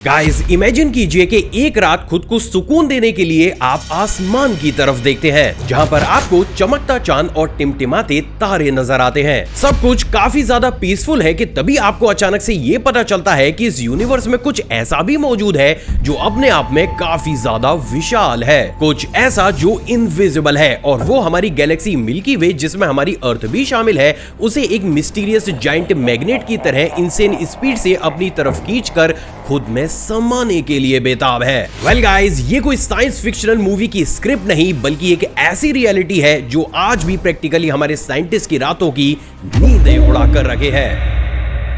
Guys imagine कीजिए कि एक रात खुद को सुकून देने के लिए आप आसमान की तरफ देखते हैं, जहां पर आपको चमकता चांद और टिमटिमाते तारे नजर आते हैं। सब कुछ काफी ज्यादा पीसफुल है कि तभी आपको अचानक से ये पता चलता है कि इस यूनिवर्स में कुछ ऐसा भी मौजूद है जो अपने आप में काफी ज्यादा विशाल है, कुछ ऐसा जो इनविजिबल है, और वो हमारी गैलेक्सी मिल्की वे, जिसमें हमारी अर्थ भी शामिल है, उसे एक मिस्टीरियस जाइंट मैग्नेट की तरह इनसेन स्पीड से अपनी तरफ खींचकर खुद में समाने के लिए बेताब है। वेल गाइस, ये कोई साइंस फिक्शनल मूवी की स्क्रिप्ट नहीं, बल्कि एक ऐसी रियलिटी है जो आज भी प्रैक्टिकली हमारे साइंटिस्ट की रातों की नींदें उड़ा कर रखे है।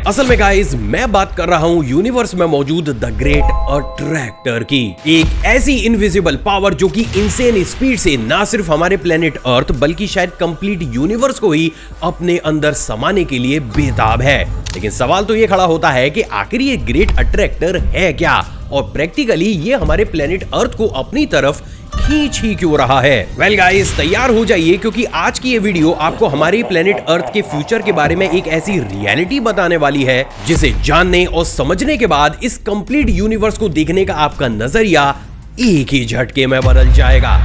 असल में गाइस, मैं बात कर रहा हूं यूनिवर्स में मौजूद द ग्रेट अट्रैक्टर की, एक ऐसी इनविजिबल पावर जो कि इनसेन स्पीड से ना सिर्फ हमारे प्लेनेट अर्थ बल्कि शायद कंप्लीट यूनिवर्स को ही अपने अंदर समाने के लिए बेताब है। लेकिन सवाल तो ये खड़ा होता है कि आखिर ये ग्रेट अट्रैक्टर है क्या, और प्रैक्टिकली ये हमारे प्लेनेट अर्थ को अपनी तरफ खींच ही क्यों रहा है। वेल गाइस, तैयार हो जाइए, क्योंकि आज की ये वीडियो आपको हमारे प्लेनेट अर्थ के फ्यूचर के बारे में एक ऐसी रियलिटी बताने वाली है जिसे जानने और समझने के बाद इस कंप्लीट यूनिवर्स को देखने का आपका नजरिया एक ही झटके में बदल जाएगा।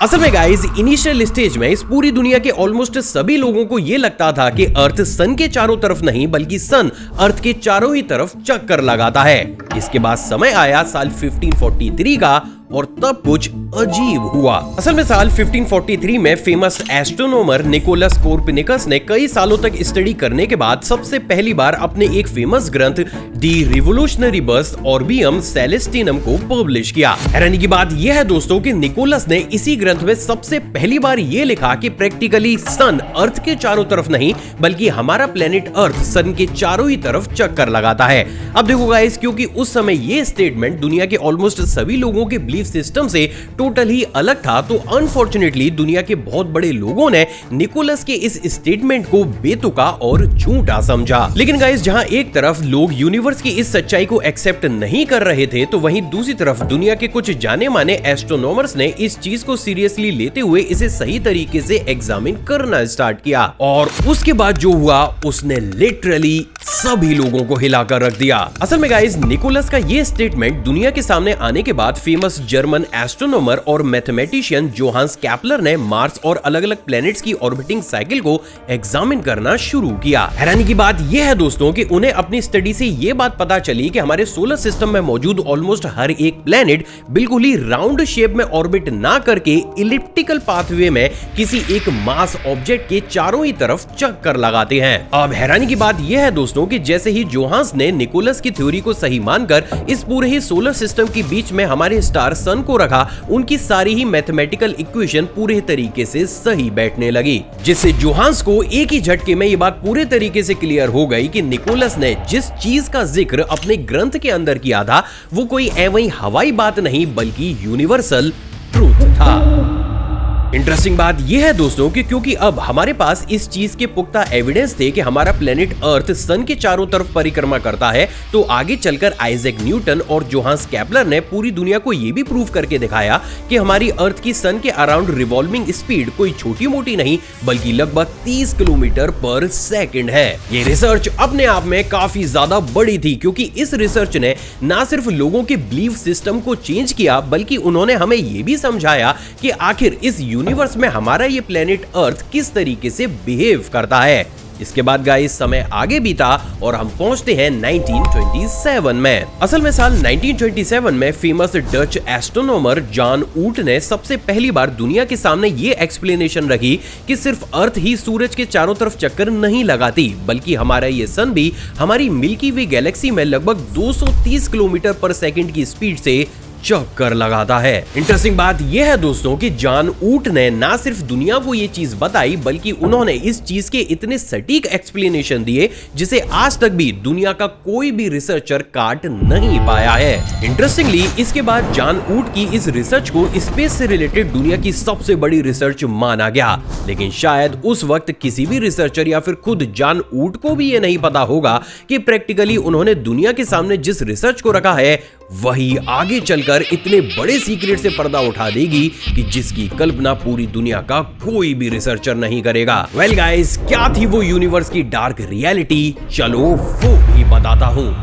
असल में गाइस, इनिशियल स्टेज में इस पूरी दुनिया के ऑलमोस्ट सभी लोगों को यह लगता था कि अर्थ सन के चारों तरफ नहीं बल्कि सन अर्थ के चारों ही तरफ चक्कर लगाता है। इसके बाद समय आया साल 1543 का, और तब कुछ अजीब हुआ। असल में साल 1543 में फेमस एस्ट्रोनॉमर निकोलस कोपरनिकस ने कई सालों तक स्टडी करने के बाद सबसे पहली बार अपने एक फेमस ग्रंथ दी रिवोल्यूशनरी बर्स्ट ऑर्बियम सेलेस्टिनम को पब्लिश किया। हैरानी की बात यह है दोस्तों कि निकोलस ने इसी ग्रंथ में सबसे पहली बार यह लिखा कि प्रैक्टिकली सन अर्थ के चारों तरफ नहीं बल्कि हमारा प्लेनेट अर्थ सन के चारों ही तरफ चक्कर लगाता है। अब देखो गाइस, क्योंकि उस समय ये स्टेटमेंट दुनिया के ऑलमोस्ट सभी लोगों के बिलीफ सिस्टम से टोटल ही अलग था, तो अनफॉर्चुनेटली दुनिया के बहुत बड़े लोगों ने निकोलस के इस स्टेटमेंट को बेतुका और झूठा समझा। लेकिन गाइस, जहां एक तरफ लोग यूनिवर्स की इस सच्चाई को एक्सेप्ट नहीं कर रहे थे, तो वहीं दूसरी तरफ दुनिया के कुछ जाने माने एस्ट्रोनॉमर्स ने इस चीज को सीरियसली लेते हुए इसे सही तरीके से एग्जामिन करना स्टार्ट किया, और उसके बाद जो हुआ उसने लिटरली सभी लोगों को हिलाकर रख दिया। असल में गाइस, निकोलस का ये स्टेटमेंट दुनिया के सामने आने के बाद फेमस जर्मन एस्ट्रोनॉमर और मैथमेटिशियन जोहान्स केपलर ने मार्स और अलग अलग प्लैनेट्स की ऑर्बिटिंग साइकिल को एग्जामिन करना शुरू किया। हैरानी की बात यह है दोस्तों कि उन्हें अपनी स्टडी से यह बात पता चली कि हमारे सोलर सिस्टम में मौजूद ऑलमोस्ट हर एक प्लैनेट बिल्कुल ही राउंड शेप में ऑर्बिट ना करके इलिप्टिकल पाथवे में किसी एक मास ऑब्जेक्ट के चारों ही तरफ चक्कर लगाते हैं। अब हैरानी की बात यह है दोस्तों कि जैसे ही जोहान्स ने निकोलस की थ्योरी को सही मानकर इस पूरे ही सोलर सिस्टम के बीच में हमारे स्टार सन को रखा, उनकी सारी ही मैथमेटिकल इक्वेशन पूरे तरीके से सही बैठने लगी, जिससे जोहान्स को एक ही झटके में ये बात पूरे तरीके से क्लियर हो गई कि निकोलस ने जिस चीज का जिक्र अपने ग्रंथ के अंदर किया था वो कोई एवं हवाई बात नहीं बल्कि यूनिवर्सल ट्रूथ था। इंटरेस्टिंग बात यह है दोस्तों कि क्योंकि अब हमारे पास इस चीज के पुख्ता एविडेंस थे कि हमारा प्लेनेट अर्थ सन के चारों तरफ परिक्रमा करता है, तो आगे चलकर आइजैक न्यूटन और जोहान्स केपलर ने पूरी दुनिया को यह भी प्रूव करके दिखाया कि हमारी अर्थ की सन के अराउंड रिवॉल्विंग स्पीड कोई छोटी मोटी नहीं बल्कि लगभग 30 किलोमीटर पर सेकंड है। ये रिसर्च अपने आप में काफी ज्यादा बड़ी थी, क्योंकि इस रिसर्च ने ना सिर्फ लोगों के बिलीफ सिस्टम को चेंज किया बल्कि उन्होंने हमें यह भी समझाया कि आखिर इस यूनिवर्स में हमारा ये प्लेनेट अर्थ किस तरीके से बिहेव करता है। इसके बाद गाइस, समय आगे बीता और हम पहुंचते हैं 1927 में। असल में साल 1927 में फेमस डच एस्ट्रोनॉमर जॉन ऊट ने सबसे पहली बार दुनिया के सामने ये एक्सप्लेनेशन रखी कि सिर्फ अर्थ ही सूरज के चारों तरफ चक्कर नहीं लगाती बल्कि हमारा ये सन भी हमारी मिल्की वे गैलेक्सी में लगभग 230 किलोमीटर पर सेकंड की स्पीड से चक्कर लगाता है। इंटरेस्टिंग बात यह है दोस्तों कि जॉन ऊट ने ना सिर्फ दुनिया को ये चीज बताई बल्कि उन्होंने इस चीज के इतने सटीक एक्सप्लेनेशन दिए जिसे आज तक भी दुनिया का कोई भी रिसर्चर काट नहीं पाया है। इंटरेस्टिंगली, इसके बाद जॉन ऊट की इस रिसर्च को स्पेस से रिलेटेड दुनिया की सबसे बड़ी रिसर्च माना गया, लेकिन शायद उस वक्त किसी भी रिसर्चर या फिर खुद जॉन ऊट को भी ये नहीं पता होगा कि प्रैक्टिकली उन्होंने दुनिया के सामने जिस रिसर्च को रखा है वही आगे चलकर इतने बड़े सीक्रेट से पर्दा उठा देगी कि जिसकी कल्पना पूरी दुनिया का कोई भी रिसर्चर नहीं करेगा। वेल गाइस, क्या थी वो यूनिवर्स की डार्क रियलिटी, चलो वो भी बताता हूं।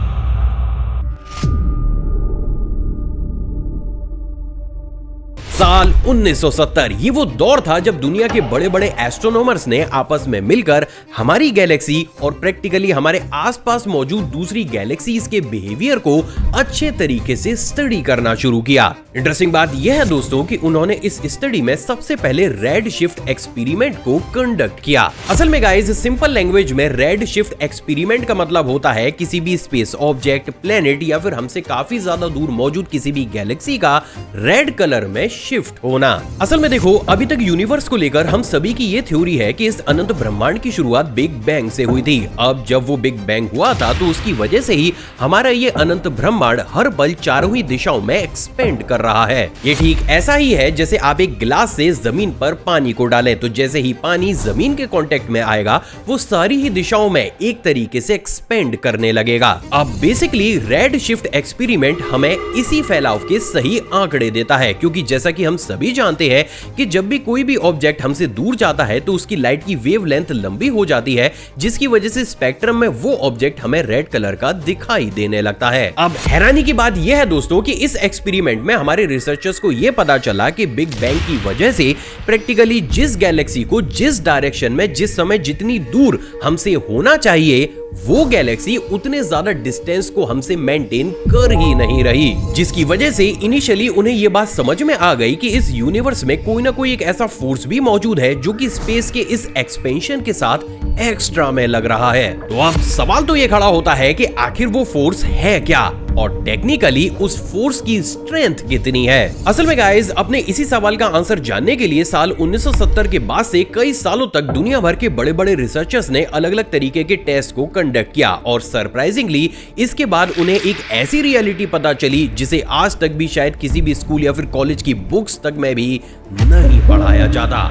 साल 1970 ये वो दौर था जब दुनिया के बड़े बड़े एस्ट्रोनॉमर्स ने आपस में मिलकर हमारी गैलेक्सी और प्रैक्टिकली हमारे आसपास मौजूद दूसरी गैलेक्सीज के बिहेवियर को अच्छे तरीके से स्टडी करना शुरू किया। इंटरेस्टिंग बात यह है दोस्तों कि उन्होंने इस स्टडी में सबसे पहले रेड शिफ्ट एक्सपेरिमेंट को कंडक्ट किया। असल में गाइस, सिंपल लैंग्वेज में रेड शिफ्ट एक्सपेरिमेंट का मतलब होता है किसी भी स्पेस ऑब्जेक्ट, प्लेनेट या फिर हमसे काफी ज्यादा दूर मौजूद किसी भी गैलेक्सी का रेड कलर में शिफ्ट होना। असल में देखो, अभी तक यूनिवर्स को लेकर हम सभी की ये थ्योरी है कि इस अनंत ब्रह्मांड की शुरुआत बिग बैंग से हुई थी। अब जब वो बिग बैंग हुआ था तो उसकी वजह से ही हमारा ये अनंत ब्रह्मांड हर पल चारों ही दिशाओं में एक्सपेंड कर रहा है। ये ठीक ऐसा ही है जैसे आप एक गिलास से जमीन पर पानी को डालें, तो जैसे ही पानी जमीन के कांटेक्ट में आएगा वो सारी ही दिशाओं में एक तरीके से एक्सपेंड करने लगेगा। अब बेसिकली रेड शिफ्ट एक्सपेरिमेंट हमें इसी फैलाव के सही आंकड़े देता है, क्योंकि जैसा कि हम सभी जानते हैं कि जब भी कोई भी ऑब्जेक्ट हमसे दूर जाता है तो उसकी लाइट की वेवलेंथ लंबी हो जाती है, जिसकी वजह से स्पेक्ट्रम में वो ऑब्जेक्ट हमें रेड कलर का दिखाई देने लगता है। अब हैरानी की बात यह है दोस्तों कि इस एक्सपेरिमेंट में हमारे रिसर्चर्स को यह पता चला कि बिग बैंग की वजह से प्रैक्टिकली जिस गैलेक्सी को जिस डायरेक्शन में जिस समय जितनी दूर हमसे होना चाहिए वो गैलेक्सी उतने ज्यादा डिस्टेंस को हमसे मेंटेन कर ही नहीं रही, जिसकी वजह से इनिशियली उन्हें ये बात समझ में आ गई कि इस यूनिवर्स में कोई ना कोई एक ऐसा फोर्स भी मौजूद है जो कि स्पेस के इस एक्सपेंशन के साथ एक्स्ट्रा में लग रहा है। तो अब सवाल तो ये खड़ा होता है कि आखिर वो फोर्स है क्या और टेक्निकली उस फोर्स की स्ट्रेंथ कितनी है। असल में गाइस, अपने इसी सवाल का आंसर जानने के लिए साल 1970 के बाद से कई सालों तक दुनिया भर के बड़े बड़े रिसर्चर्स ने अलग अलग तरीके के टेस्ट को कंडक्ट किया और सरप्राइजिंगली इसके बाद उन्हें एक ऐसी रियलिटी पता चली जिसे आज तक भी शायद किसी भी स्कूल या फिर कॉलेज की बुक्स तक में भी नहीं पढ़ाया जाता,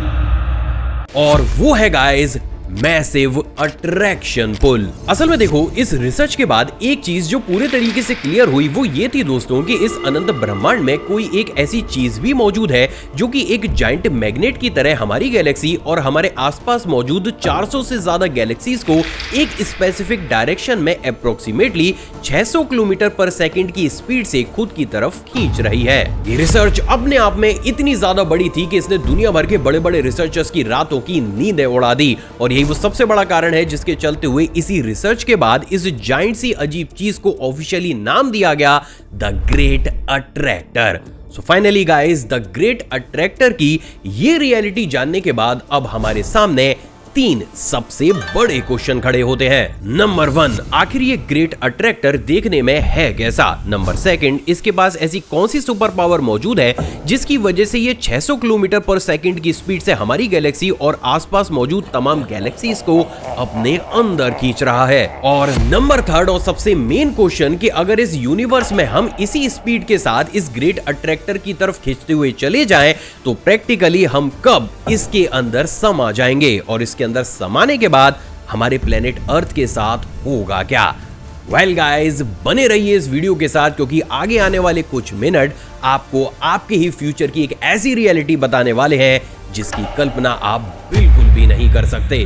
और वो है गाइस मैसिव अट्रैक्शन पुल। असल में देखो, इस रिसर्च के बाद एक चीज जो पूरे तरीके से क्लियर हुई वो ये थी दोस्तों कि इस अनंत ब्रह्मांड में कोई एक ऐसी चीज भी मौजूद है जो कि एक जाइंट मैग्नेट की तरह हमारी गैलेक्सी और हमारे आसपास मौजूद 400 से ज्यादा गैलेक्सीज को एक स्पेसिफिक डायरेक्शन में अप्रोक्सीमेटली 600 किलोमीटर पर सेकंड की स्पीड से खुद की तरफ खींच रही है। ये रिसर्च अपने आप में इतनी ज्यादा बड़ी थी कि इसने दुनिया भर के बड़े बड़े रिसर्चर्स की रातों की नींदें उड़ा दी, और वो सबसे बड़ा कारण है जिसके चलते हुए इसी रिसर्च के बाद इस जाइंट सी अजीब चीज को ऑफिशियली नाम दिया गया the great attractor. So finally guys, the great attractor की ये रियलिटी जानने के बाद अब हमारे सामने 3 सबसे बड़े क्वेश्चन खड़े होते हैं। नंबर 1, आखिर ये ग्रेट अट्रैक्टर देखने में है कैसा? नंबर 2, इसके पास ऐसी कौन सी सुपर पावर मौजूद है जिसकी वजह से ये 600 किलोमीटर पर सेकंड की स्पीड से हमारी गैलेक्सी और आसपास मौजूद तमाम गैलेक्सीज को अपने अंदर खींच रहा है? और नंबर 3 और सबसे मेन क्वेश्चन कि अगर इस यूनिवर्स में हम इसी स्पीड के साथ इस ग्रेट अट्रैक्टर की तरफ खींचते हुए चले जाएं तो प्रैक्टिकली हम कब इसके अंदर समा जाएंगे और इसके अंदर समाने के बाद हमारे प्लेनेट अर्थ के साथ होगा क्या? वेल गाइस, बने रहिए इस वीडियो के साथ क्योंकि आगे आने वाले कुछ मिनट आपको आपके ही फ्यूचर की एक ऐसी रियलिटी बताने वाले हैं जिसकी कल्पना आप बिल्कुल भी नहीं कर सकते।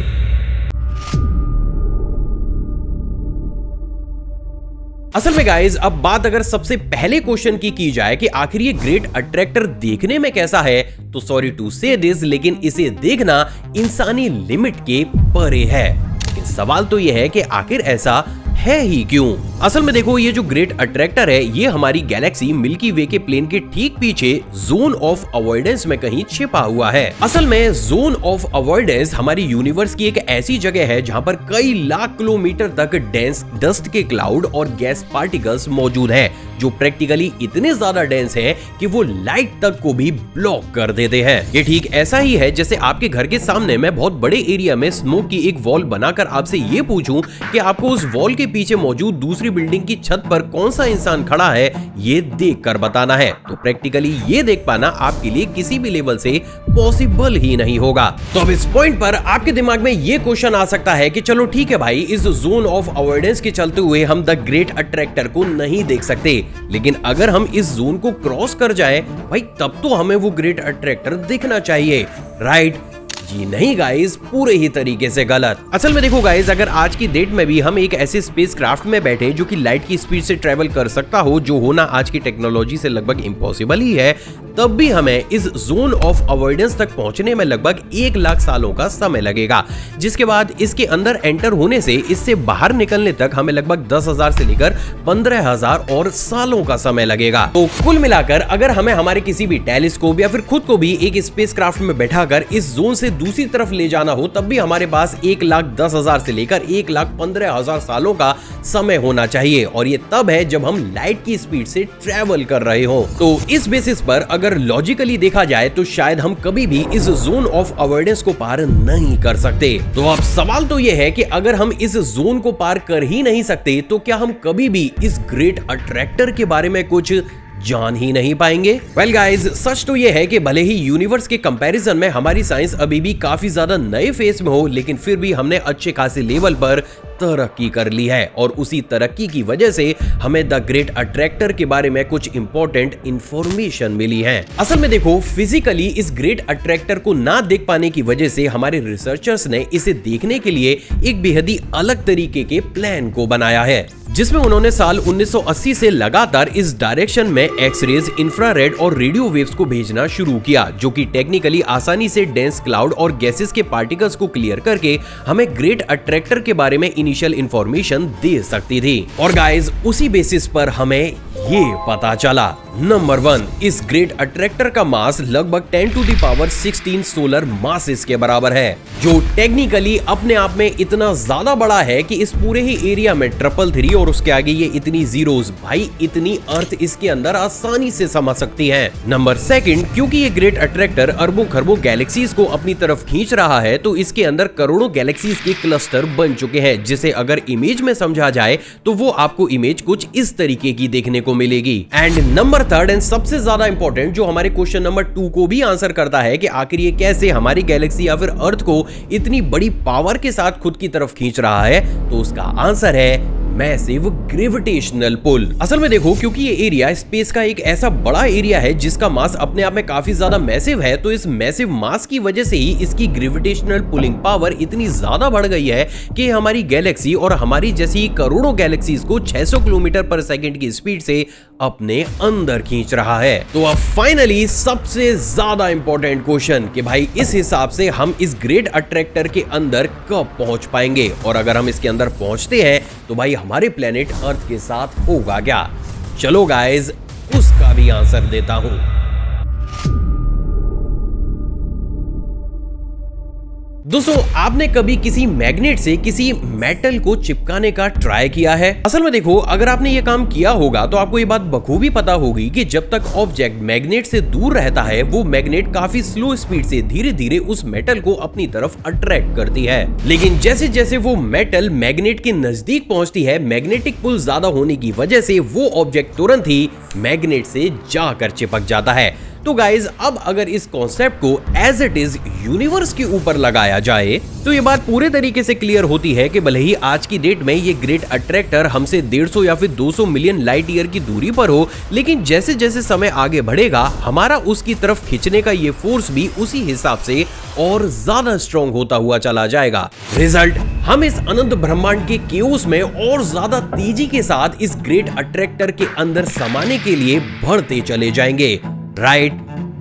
असल में गाइस, अब बात अगर सबसे पहले क्वेश्चन की जाए कि आखिर ये ग्रेट अट्रैक्टर देखने में कैसा है, तो सॉरी टू से दिस, लेकिन इसे देखना इंसानी लिमिट के परे है। लेकिन सवाल तो ये है कि आखिर ऐसा है ही क्यों? असल में देखो, ये जो ग्रेट अट्रैक्टर है ये हमारी गैलेक्सी मिल्की वे के प्लेन के ठीक पीछे जोन ऑफ अवॉइडेंस में कहीं छिपा हुआ है। असल में जोन ऑफ अवॉइडेंस हमारी यूनिवर्स की एक ऐसी जगह है जहां पर कई लाख किलोमीटर तक डेंस डस्ट के क्लाउड और गैस पार्टिकल्स मौजूद हैं, जो प्रैक्टिकली इतने ज्यादा डेंस हैं कि वो लाइट तक को भी ब्लॉक कर देते हैं। ये ठीक ऐसा ही है जैसे आपके घर के सामने मैं बहुत बड़े एरिया में स्मोक की एक वॉल बनाकर आपसे ये पूछूं कि आपको उस वॉल के के पीछे मौजूद दूसरी बिल्डिंग की छत पर कौन सा इंसान खड़ा है ये देखकर बताना है। तो प्रैक्टिकली ये देख पाना आपके लिए किसी भी लेवल से पॉसिबल ही नहीं होगा। तो अब इस पॉइंट पर आपके दिमाग में ये क्वेश्चन आ सकता है कि चलो ठीक है भाई, इस जोन ऑफ अवॉइडेंस के चलते हुए हम द ग्रेट अट्रैक्टर को नहीं देख सकते, लेकिन अगर हम इस जोन को क्रॉस कर जाए भाई तब तो हमें वो ग्रेट अट्रैक्टर दिखना चाहिए, राइट? जी नहीं गाइस, पूरे ही तरीके से गलत। असल में देखो गाइस, अगर आज की डेट में भी हम एक ऐसे स्पेसक्राफ्ट में बैठे जो कि लाइट की स्पीड से ट्रेवल कर सकता हो, जो होना आज की टेक्नोलॉजी से लगभग इम्पॉसिबल ही है, तब भी हमें इस जोन ऑफ अवॉइडेंस तक पहुंचने में लगभग 1 लाख सालों का समय लगेगा, जिसके बाद इसके अंदर एंटर होने से इससे बाहर निकलने तक हमें लगभग 10,000 से लेकर 15,000 और सालों का समय लगेगा। तो कुल मिलाकर अगर हमें हमारे किसी भी टेलीस्कोप या फिर खुद को भी एक स्पेसक्राफ्ट में बैठाकर इस जोन से दूसरी तरफ ले जाना हो, तब भी हमारे पास 1,10,000 से लेकर 1,15,000 सालों का समय होना चाहिए, और ये तब है जब हम लाइट की स्पीड से ट्रेवल कर रहे हो। तो इस बेसिस पर अगर लॉजिकली देखा जाए तो शायद हम कभी भी इस जोन ऑफ अवॉइडेंस को पार नहीं कर सकते। तो अब सवाल तो ये है कि अगर हम इस जोन को पार कर ही नहीं सकते तो क्या हम कभी भी इस ग्रेट अट्रैक्टर के बारे में कुछ जान ही नहीं पाएंगे? वेल गाइज, सच तो ये है कि भले ही यूनिवर्स के कंपैरिजन में हमारी साइंस अभी भी काफी ज्यादा नए फेज में हो, लेकिन फिर भी हमने अच्छे खासे लेवल पर तरक्की कर ली है, और उसी तरक्की की वजह से हमें द ग्रेट अट्रैक्टर के बारे में कुछ इंपॉर्टेंट इंफॉर्मेशन मिली है। असल में देखो, फिजिकली इस ग्रेट अट्रैक्टर को ना देख पाने की वजह से हमारे रिसर्चर्स ने इसे देखने के लिए एक बेहद ही अलग तरीके के प्लान को बनाया है, जिसमें उन्होंने साल 1980 से लगातार इस डायरेक्शन में एक्सरेज, इंफ्रारेड और रेडियो वेव्स को भेजना शुरू किया, जो कि टेक्निकली आसानी से डेंस क्लाउड और गैसेस के पार्टिकल्स को क्लियर करके हमें ग्रेट अट्रैक्टर के बारे में इनिशियल इंफॉर्मेशन दे सकती थी। और गाइस, उसी बेसिस पर हमें ये पता चला, नंबर 1, इस ग्रेट अट्रैक्टर का मास लगभग 10⁻16 सोलर मासेस के बराबर है, जो टेक्निकली अपने आप में इतना ज्यादा बड़ा है कि इस पूरे ही एरिया में 333 और उसके आगे ये इतनी जीरोस, भाई इतनी अर्थ इसके अंदर आसानी से समा सकती है। नंबर 2, क्योंकि ये ग्रेट अट्रैक्टर अरबों खरबों गैलेक्सीज को अपनी तरफ खींच रहा है, तो इसके अंदर करोड़ों गैलेक्सीज के क्लस्टर बन चुके हैं, जिसे अगर इमेज में समझा जाए तो वो आपको इमेज कुछ इस तरीके की देखने को मिलेगी। एंड नंबर 3 एंड सबसे ज्यादा इंपॉर्टेंट, जो हमारे क्वेश्चन नंबर 2 को भी आंसर करता है कि आखिर ये कैसे हमारी गैलेक्सी या फिर अर्थ को इतनी बड़ी पावर के साथ खुद की तरफ खींच रहा है, तो उसका आंसर है मैसिव ग्रेविटेशनल पुल। असल में देखो, क्योंकि ये एरिया स्पेस का एक ऐसा बड़ा एरिया है जिसका मास अपने आप में काफी ज्यादा मैसिव है, तो इस मैसिव मास की वजह से ही इसकी ग्रेविटेशनल पुलिंग पावर इतनी ज्यादा बढ़ गई है कि हमारी गैलेक्सी और हमारी जैसी करोड़ों गैलेक्सीज को 600 किलोमीटर पर सेकंड की स्पीड से अपने अंदर खींच रहा है। तो अब फाइनली सबसे ज्यादा इंपॉर्टेंट क्वेश्चन कि भाई इस हिसाब से हम इस ग्रेट अट्रैक्टर के अंदर कब पहुंच पाएंगे, और अगर हम इसके अंदर पहुंचते हैं तो भाई हमारे प्लेनेट अर्थ के साथ होगा क्या? चलो गाइस, उसका भी आंसर देता हूं। दोस्तों, आपने कभी किसी मैग्नेट से किसी मेटल को चिपकाने का ट्राई किया है? असल में देखो, अगर आपने ये काम किया होगा तो आपको ये बात बखूबी पता होगी कि जब तक ऑब्जेक्ट मैग्नेट से दूर रहता है, वो मैग्नेट काफी स्लो स्पीड से धीरे धीरे उस मेटल को अपनी तरफ अट्रैक्ट करती है। लेकिन जैसे जैसे वो मेटल मैग्नेट के नजदीक पहुंचती है, मैग्नेटिक पुल ज्यादा होने की वजह से वो ऑब्जेक्ट तुरंत ही मैग्नेट से जाकर चिपक जाता है। तो गाइज, अब अगर इस कॉन्सेप्ट को एज इट इज यूनिवर्स के ऊपर लगाया जाए तो ये बात पूरे तरीके से क्लियर होती है कि भले ही आज की डेट में ये ग्रेट अट्रैक्टर हमसे 150 या फिर 200 मिलियन लाइट ईयर की दूरी पर हो, लेकिन जैसे जैसे समय आगे बढ़ेगा, हमारा उसकी तरफ खींचने का ये फोर्स भी उसी हिसाब से और ज्यादा स्ट्रॉन्ग होता हुआ चला जाएगा। रिजल्ट, हम इस अनंत ब्रह्मांड के केओस में और ज्यादा तेजी के साथ इस ग्रेट अट्रैक्टर के अंदर समाने के लिए बढ़ते चले जाएंगे, right?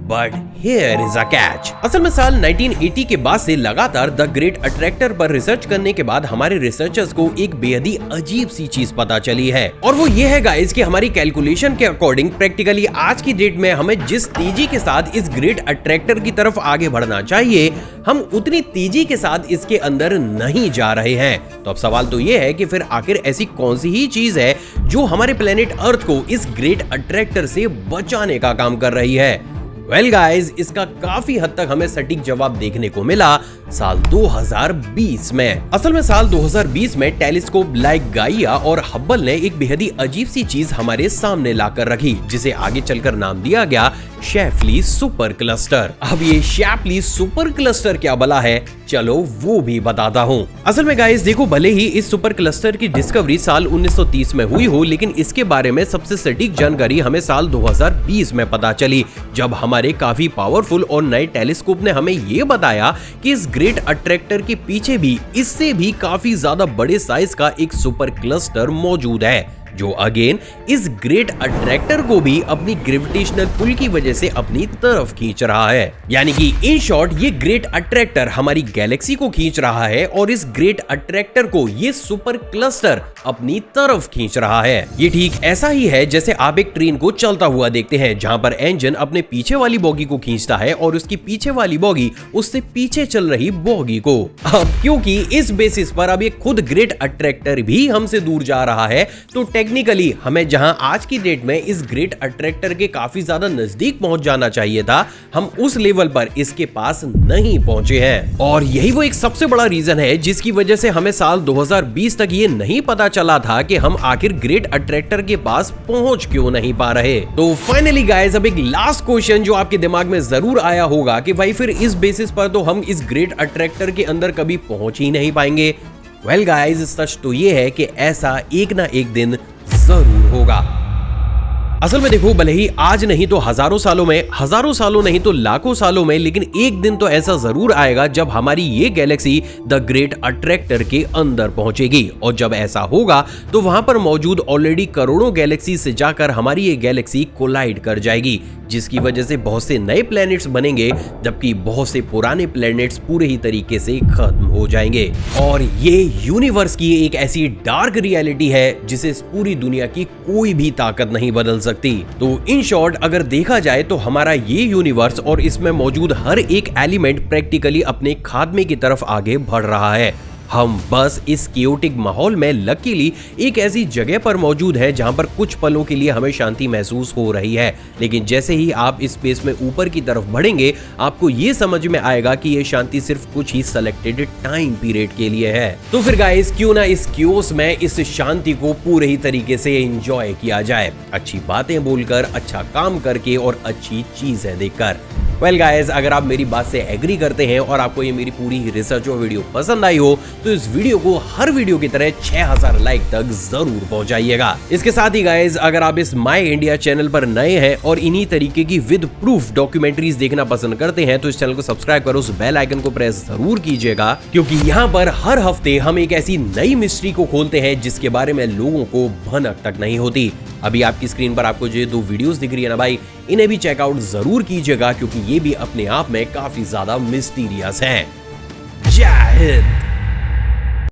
But here is a catch. असल में साल 1980 के बाद से लगातार द ग्रेट अट्रैक्टर पर रिसर्च करने के बाद हमारे रिसर्चर्स को एक बेहद ही अजीब सी चीज पता चली है, और वो ये है गाइस कि हमारी कैलकुलेशन के अकॉर्डिंग प्रैक्टिकली आज की डेट में हमें जिस तेजी के साथ इस ग्रेट अट्रैक्टर की तरफ आगे बढ़ना चाहिए, हम उतनी तेजी के साथ इसके अंदर नहीं जा रहे हैं। तो अब सवाल तो ये है कि फिर आखिर ऐसी कौन सी ही चीज है जो हमारे प्लेनेट अर्थ को इस ग्रेट अट्रैक्टर से बचाने का काम कर रही है? वेल गाइस, इसका काफी हद तक हमें सटीक जवाब देखने को मिला साल 2020 में। असल में साल 2020 में टेलीस्कोप लाइक गाइया और हब्बल ने एक बेहद ही अजीब सी चीज हमारे सामने लाकर रखी, जिसे आगे चलकर नाम दिया गया शैफली सुपर क्लस्टर। अब ये शैफली सुपर क्लस्टर क्या भला है, चलो वो भी बताता हूँ। असल में गाइस देखो, भले ही इस सुपर क्लस्टर की डिस्कवरी साल 1930 में हुई हो, लेकिन इसके बारे में सबसे सटीक जानकारी हमें साल 2020 में पता चली, जब हमारे काफी पावरफुल और नए टेलीस्कोप ने हमें ये बताया कि इस ग्रेट अट्रैक्टर के पीछे भी इससे भी काफी ज्यादा बड़े साइज का एक सुपर क्लस्टर मौजूद है, जो अगेन इस ग्रेट अट्रैक्टर को भी अपनी ग्रेविटेशनल पुल की वजह से अपनी तरफ खींच रहा है। यानी कि इन शॉर्ट ये ग्रेट अट्रैक्टर हमारी गैलेक्सी को खींच रहा है और इस ग्रेट अट्रैक्टर को ये सुपर क्लस्टर अपनी तरफ खींच रहा है। ये ठीक ऐसा ही है जैसे आप एक ट्रेन को चलता हुआ देखते हैं, जहां पर इंजन अपने पीछे वाली बोगी को खींचता है और उसकी पीछे वाली बोगी उससे पीछे चल रही बोगी को। अब क्योंकि इस बेसिस पर अब ये खुद ग्रेट अट्रैक्टर भी हमसे दूर जा रहा है, तो टेक्निकली हमें जहां आज की डेट में इस ग्रेट अट्रैक्टर के काफी ज्यादा नजदीक पहुंच जाना चाहिए था, हम उस लेवल पर इसके पास नहीं पहुंचे हैं। और यही वो एक सबसे बड़ा रीजन है जिसकी वजह से हमें साल 2020 तक ये नहीं पता चला था कि हम आखिर ग्रेट अट्रैक्टर के पास पहुंच क्यों नहीं पा रहे। तो फाइनली गाइस, अब एक लास्ट क्वेश्चन जो आपके दिमाग में जरूर आया होगा कि भाई फिर इस बेसिस पर तो हम इस ग्रेट अट्रैक्टर के अंदर कभी पहुंच ही नहीं पाएंगे। वेल गाइस, सच तो ये है कि ऐसा एक ना एक दिन जरूर होगा। असल में देखो, भले ही आज नहीं तो हजारों सालों नहीं तो लाखों सालों में, लेकिन एक दिन तो ऐसा जरूर आएगा जब हमारी ये गैलेक्सी द ग्रेट अट्रैक्टर के अंदर पहुंचेगी। और जब ऐसा होगा तो वहां पर मौजूद ऑलरेडी करोड़ों गैलेक्सी से जाकर हमारी ये गैलेक्सी कोलाइड कर जाएगी, जिसकी वजह से बहुत से नए प्लैनेट्स बनेंगे, जबकि बहुत से पुराने प्लैनेट्स पूरे ही तरीके से खत्म हो जाएंगे। और ये यूनिवर्स की एक ऐसी डार्क रियलिटी है जिसे इस पूरी दुनिया की कोई भी ताकत नहीं बदल सकती। तो इन शॉर्ट अगर देखा जाए तो हमारा ये यूनिवर्स और इसमें मौजूद हर एक एलिमेंट प्रैक्टिकली अपने खात्मे की तरफ आगे बढ़ रहा है। हम बस इस केओटिक माहौल में लकीली एक ऐसी जगह पर मौजूद है जहां पर कुछ पलों के लिए हमें शांति महसूस हो रही है, लेकिन जैसे ही आप इस स्पेस में ऊपर की तरफ बढ़ेंगे, आपको ये समझ में आएगा कि ये शांति सिर्फ कुछ ही सिलेक्टेड टाइम पीरियड के लिए है। तो फिर गाइस, क्यों ना इस क्योस में इस शांति को पूरे ही तरीके से एंजॉय किया जाए, अच्छी बातें बोलकर, अच्छा काम करके और अच्छी चीजें देखकर। वेल गाइस, अगर आप मेरी बात से एग्री करते हैं और आपको ये मेरी पूरी रिसर्च और वीडियो पसंद आई हो, तो इस वीडियो को हर वीडियो की तरह 6000 लाइक तक जरूर पहुंचाइएगा। इसके साथ ही गाइस, अगर आप इस माय इंडिया चैनल पर नए हैं और इन्हीं तरीके की विद प्रूफ डॉक्यूमेंट्रीज देखना पसंद करते हैं, तो इस चैनल को सब्सक्राइब कर उस बेल आइकन को प्रेस जरूर कीजिएगा, क्योंकि यहाँ पर हर हफ्ते हम एक ऐसी नई मिस्ट्री को खोलते हैं जिसके बारे में लोगों को भनक तक नहीं होती। अभी आपकी स्क्रीन पर आपको जो 2 वीडियोस दिख रही है ना भाई, इन्हें भी चेकआउट जरूर कीजिएगा, क्योंकि ये भी अपने आप में काफी ज्यादा मिस्टीरियस हैं। जय हिंद।